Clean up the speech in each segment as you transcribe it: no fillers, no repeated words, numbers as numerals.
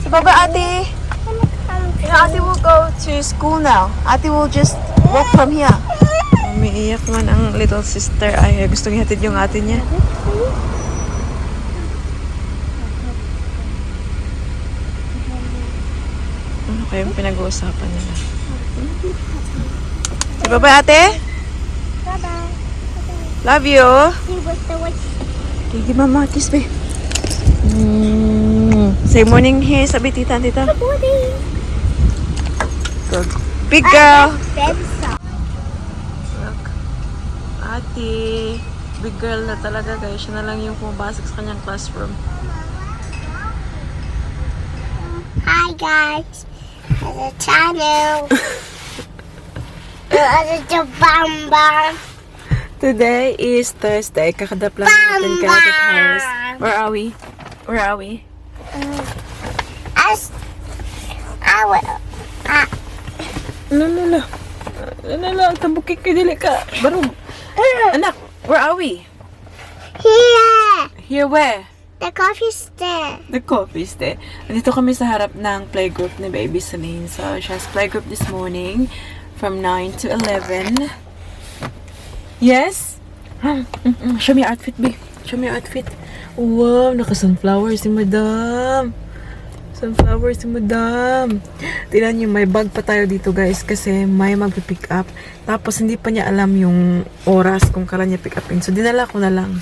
Baba, Ate. You know, Ate will go to school now. Ate will just walk from here. Umiiyak man ang little sister. Ay, gusto niya hatid yung ate niya. Ano kayong pinag-uusapan nila? Say bye-bye, ate. Bye-bye. Love you. See what's the what's Okay, give mama a kiss, babe. Say morning here, sabi tita. the body? Good. Big girl. Pencil. Look. Ate. Big girl na talaga, guys. Siya na lang yung pumapasok sa kanyang classroom. Hi guys. There's a channel. There's a bamba. Today is Thursday. Kakadap lang natin kay Ate Paris. Where are we? Where are we? I will. No. Tambukik ka, dili ka. Barog. Anak, where are we? Here. Here where? The coffee stand. The coffee stand. Nandito kami sa harap ng playgroup ni Baby Celine. So, she has playgroup this morning from 9 to 11. Yes? Show me your outfit, babe. Show me your outfit. Wow, naka-sunflower si Madam. Sunflower si Madam. Tignan niyo, may bag pa tayo dito, guys, kasi may magpipick up. Tapos, hindi pa niya alam yung oras kung kailan niya pick upin. So, dinala ko na lang.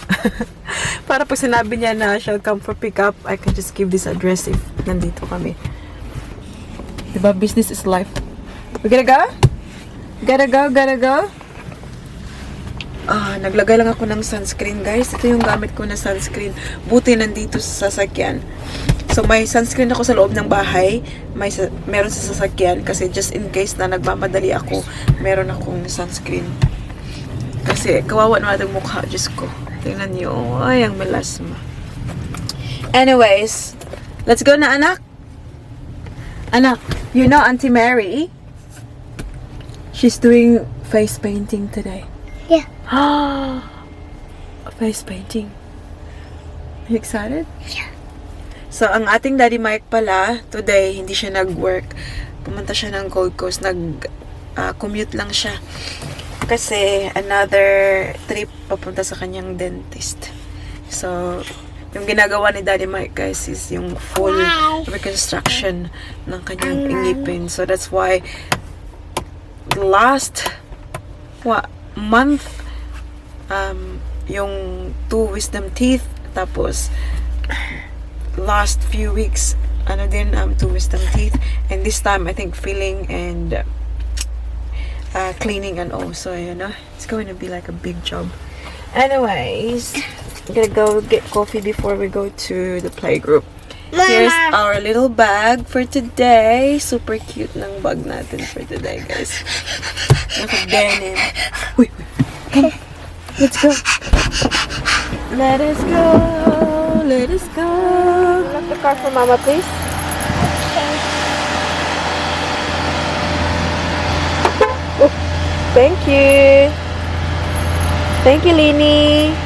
Para pag sinabi niya na she'll come for pick up, I can just give this address if nandito kami. Diba? Business is life. We gotta go? Gotta go? Naglagay lang ako ng sunscreen, guys. Ito yung gamit ko na sunscreen. Buti nandito sa sasakyan. So, may sunscreen ako sa loob ng bahay. Meron sa sasakyan. Kasi just in case na nagmamadali ako, meron akong sunscreen. Kasi, kawawa naman ang mukha. Diyos ko. Tingnan niyo. Ay, ang melasma. Anyways, let's go na, anak. Anak, you know Auntie Mary? She's doing face painting today. Yeah. Face painting. Are you excited? Yeah. So, ang ating Daddy Mike pala, today, hindi siya nag-work. Pumunta siya ng Gold Coast. Commute lang siya. Kasi, another trip papunta sa kanyang dentist. So, yung ginagawa ni Daddy Mike, guys, is yung full reconstruction ng kanyang ngipin. So, that's why, last month, yung 2 wisdom teeth, tapos last few weeks 2 wisdom teeth, and this time I think filling and cleaning and all. So it's going to be like a big job. Anyways, I'm gonna go get coffee before we go to the playgroup. Here's our little bag for today. Super cute ng bag natin for today, guys. Naka-denim. Wait. Come. Let's go. Let us go. Lock the car for Mama, please. Oh, thank you. Thank you, Lini.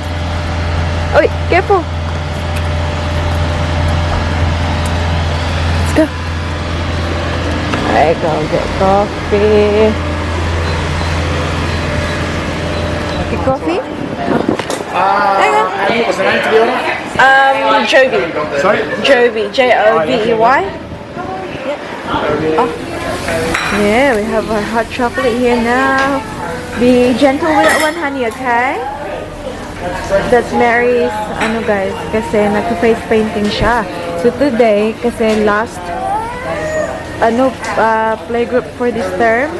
Oh, wait, careful. Let's go. I go get coffee. Get coffee? What's the name to be honest? Jovi. Sorry? Jovi. Jovey. Yeah. Oh. Yeah, we have our hot chocolate here now. Be gentle with that one, honey, okay? That's Mary's, guys, kasi nagka-face painting siya. So today, kasi last, playgroup for this term,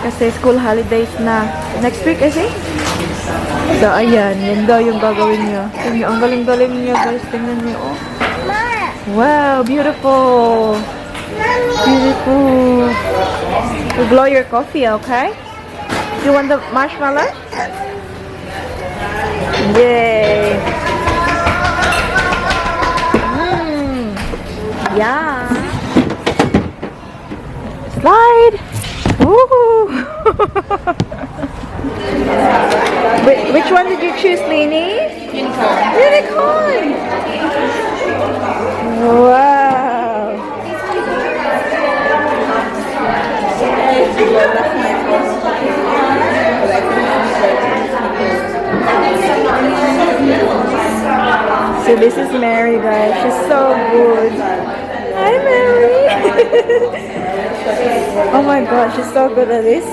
kasi school holidays na. Next week, I think? So, ayan. Yan daw yung gagawin niyo. Tingnan, ang galing-galing niyo, guys. Tingnan niyo, oh. Wow, beautiful. Beautiful. You blow your coffee, okay? You want the marshmallow? Yay. Yeah. Slide. Woohoo. Which one did you choose, Lini? Unicorn. Wow. So this is Mary, guys. She's so good. Hi, Mary. Oh my God, she's so good at this.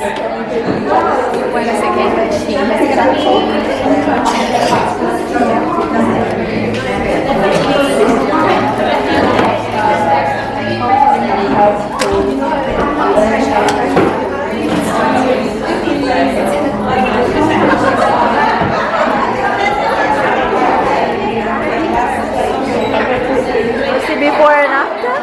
See before and after?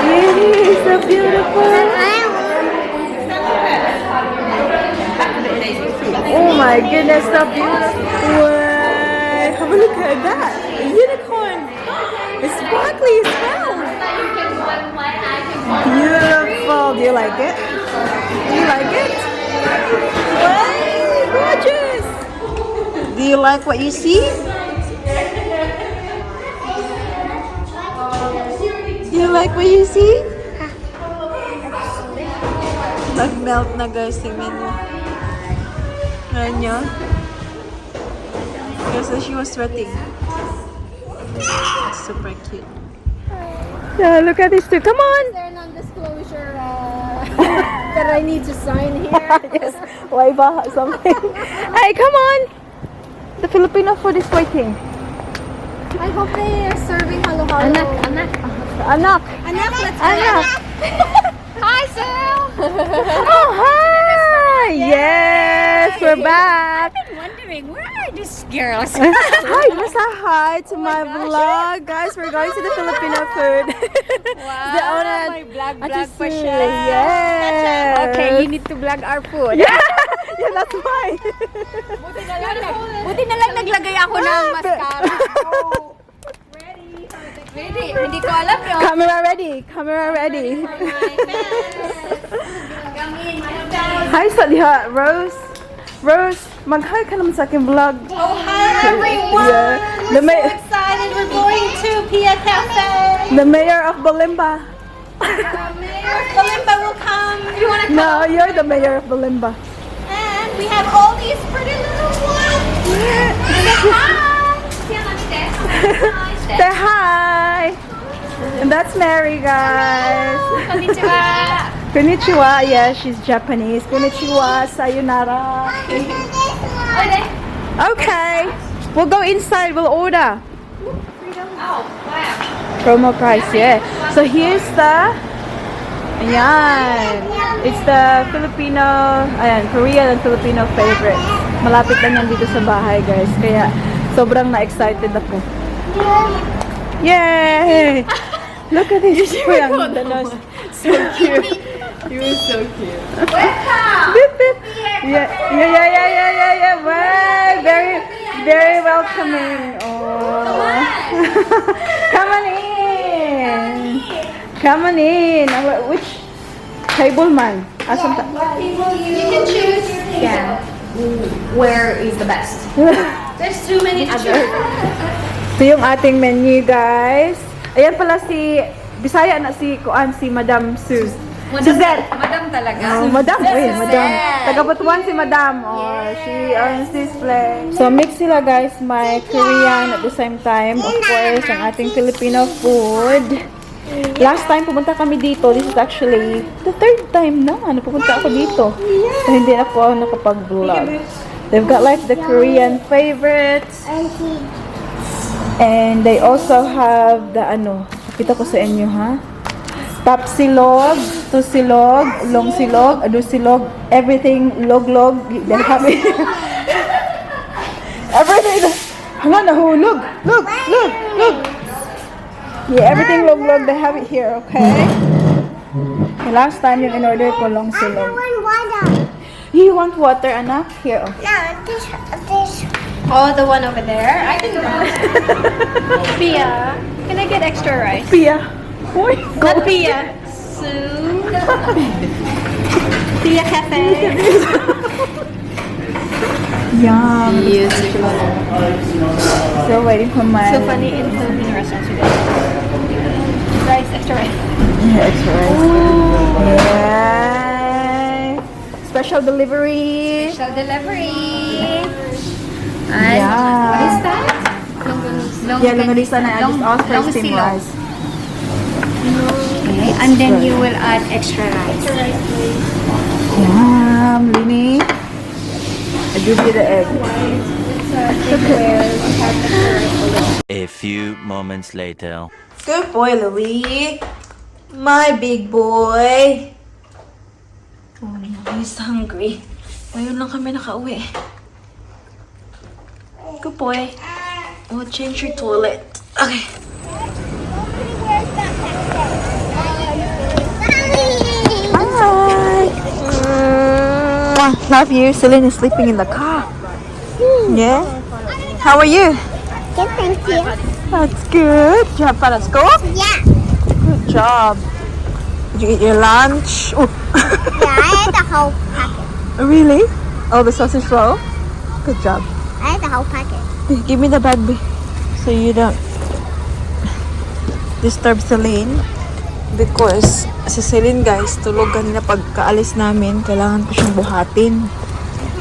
Yay, so beautiful. Oh my goodness, so beautiful. Wow. Have a look at that. A unicorn. It's sparkly as well. Beautiful. Do you like it? Do you like it? Wow, gorgeous. Do you like what you see? Do you like what you see? Nag-melt na guys, tingnan nyo. Ayan nyo. So she was sweating. It's super cute. Yeah, look at these two. Come on! Is there a non-disclosure that I need to sign here? Yes, why ba? Something. Hey, come on! The Filipino food is waiting. I hope they are serving halo-halo. Anak! Anak, let's go. Anak! Hi, Sue! Oh, hi! Yes, we're back! I've been wondering, where are these girls? Hi, basta hi to my vlog. Guys, we're going to the Filipino food. Wow, The owner. may vlog Ate pa Sue. siya. Yes. Okay, you need to vlog our food. Yeah, yeah, that's mine. Buti na lang naglagay ako ng mascara. Ready? Hindi ko alam yun. Camera ready. Camera ready. Hi, Saliha. Rose. Rose, mag-hi ka naman sa aking vlog. Oh, hi everyone! Yeah. The, We're so excited. We're going to Pia Cafe. the mayor of Balimba. Mayor Kalimba will come. You want to come? No, you're the mayor of Balimba. And we have all these pretty little ones. Say hi. And that's Mary, guys. Konnichiwa. Konnichiwa. Yeah, she's Japanese. Konnichiwa. Sayonara. Okay. We'll go inside. We'll order. Promo price, yeah. So here's the... Ayan. It's the Filipino... Ayan, Korean and Filipino favorites. Malapit lang yan dito sa bahay, guys. Kaya sobrang na-excited ako. Yay! Look at this. So cute. You were so cute. Welcome. Beep, beep. Yeah. Wow, very welcoming. Oh. Come on in. Come on in. Which table man? You can choose. Yeah. Where is the best? There's too many to choose. Ito yung ating menu, guys. Ayan pala si Bisaya na si Madam Sue. Suzette. Madam talaga. Oh, Madam. Wait, Madam. Taga-Butuan si Madam. Oh, she owns this place. So, mix sila, guys. May Korean at the same time. Of course, ang ating Filipino food. Last time pumunta kami dito. This is actually the third time na pupunta ako dito. So, hindi ako nakapag-vlog. They've got like the Korean favorites. And they also have the pakita ko sa inyo, ha? Top silog, to silog, long silog, ado silog, everything log-log. They have it. Everything. Hanga, nahulog. Look. Yeah, everything log-log. They have it here, okay? The last time yung in-order ko long I silog. want water. You want water, anak? Here, oh. No, this. Oh, the one over there? I can go. Pia, can I get extra rice? Pia. Uy, Not Pia. Sue. Pia Cafe. Yum. So waiting for my... So funny in Filipino restaurants you get rice, extra rice. Yeah, extra rice. Yay! Special delivery. Special delivery. And what is that? Yeah, longganisa na. I just asked for steamed rice. Okay, and then you will add extra rice. Yum, Lini. I give you the egg. A few moments later. Good boy, Louie. My big boy. Oh no, he's hungry. Ngayon lang kami nakauwi. Good boy. Oh, change your toilet. Okay. Bye. Love you. Celine is sleeping in the car. Yeah. How are you? Good, thank you. That's good. Did you have fun at school? Yeah. Good job. Did you eat your lunch? Oh. Yeah, I ate the whole packet. Really? Oh, the sausage roll? Good job. I ate the whole packet. Give me the bag, B. So you don't disturb Celine. Because si Celine, guys, tulog kanina pagkaalis namin. Kailangan ko siyang buhatin.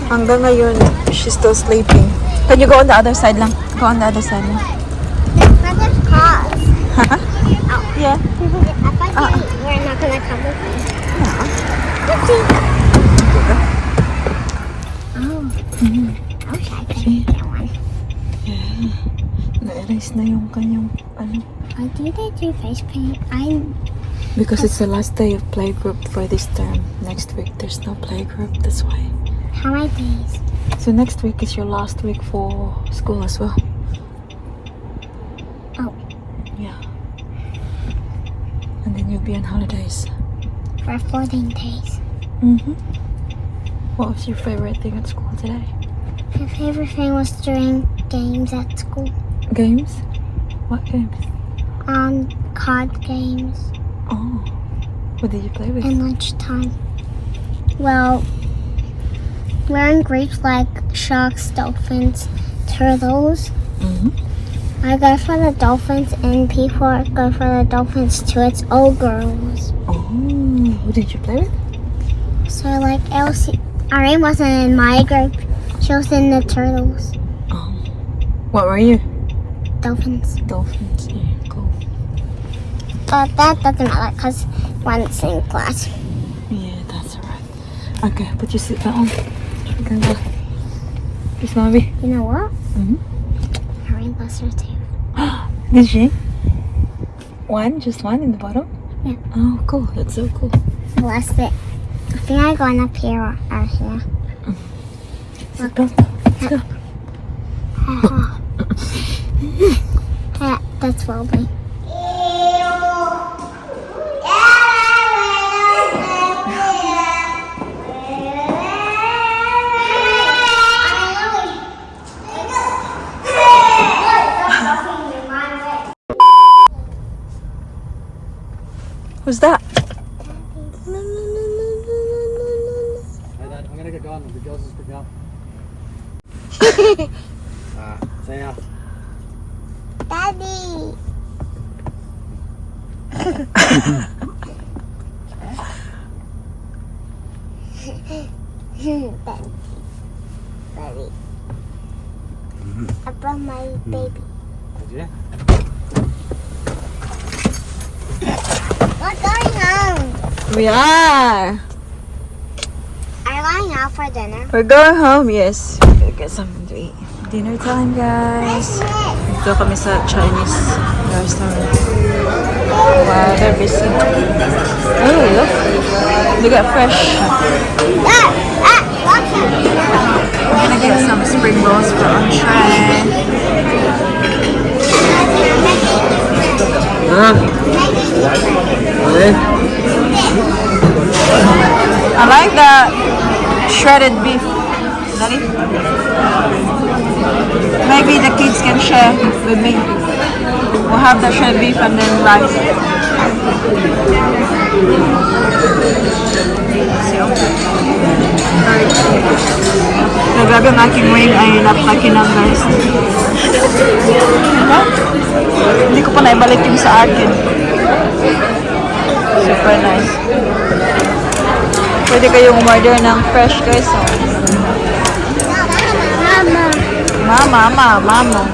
Hanggang ngayon, she's still sleeping. Can you go on the other side lang? Go on the other side lang. But there's cars. Yeah. I thought you were not gonna come with me. Okay, I can get one. Na-erase na yung kanyang ano. I think they do face paint. Because it's the last day of playgroup for this term. Next week there's no playgroup, that's why. How many days? So next week is your last week for school as well. Oh. Yeah. And then you'll be on holidays. For 14 days. Mm-hmm. What was your favorite thing at school today? My favorite thing was doing games at school. Games? What games? Card games Oh. What did you play with? and lunchtime. Well, we're in groups like sharks, dolphins, turtles. Mm-hmm. I go for the dolphins and people go for the dolphins too. It's all girls. Oh. Who did you play with? So like Elsie, Irene wasn't in my group. She was in the turtles. Oh. What were you? Dolphins. Dolphins. Yeah, cool. But that doesn't matter because one's in class. Yeah, that's alright. Okay, put your seatbelt on. We can go. Kiss mommy. You know what? Mm-hmm. Irene lost her too. Did she? One? Just one in the bottom? Yeah. Oh, cool. That's so cool. Lost it. I think I gone up here or here. Seatbelt. Let's go. Yeah, that's wobbly. Who's that? I'm gonna get going. The girls just pick up. Say yeah. Daddy. Daddy. I brought my baby. Yeah. We're going home. We are. Are you going out for dinner? We're going home, yes. We're gonna get something to eat. Dinner time, guys. Dito kami sa Chinese restaurant. Wow, they're busy. Oh, look. They got fresh. We're gonna get some spring rolls for entree. Huh? I like the shredded beef. Daddy? Maybe the kids can share with me. We'll have the shredded beef and then rice. Grabe ang aking wing ay napakakinang guys. Diba? Hindi ko pa naibalik yung sa akin. Super nice. Pwede kayong umorder ng fresh guys. So. Mama.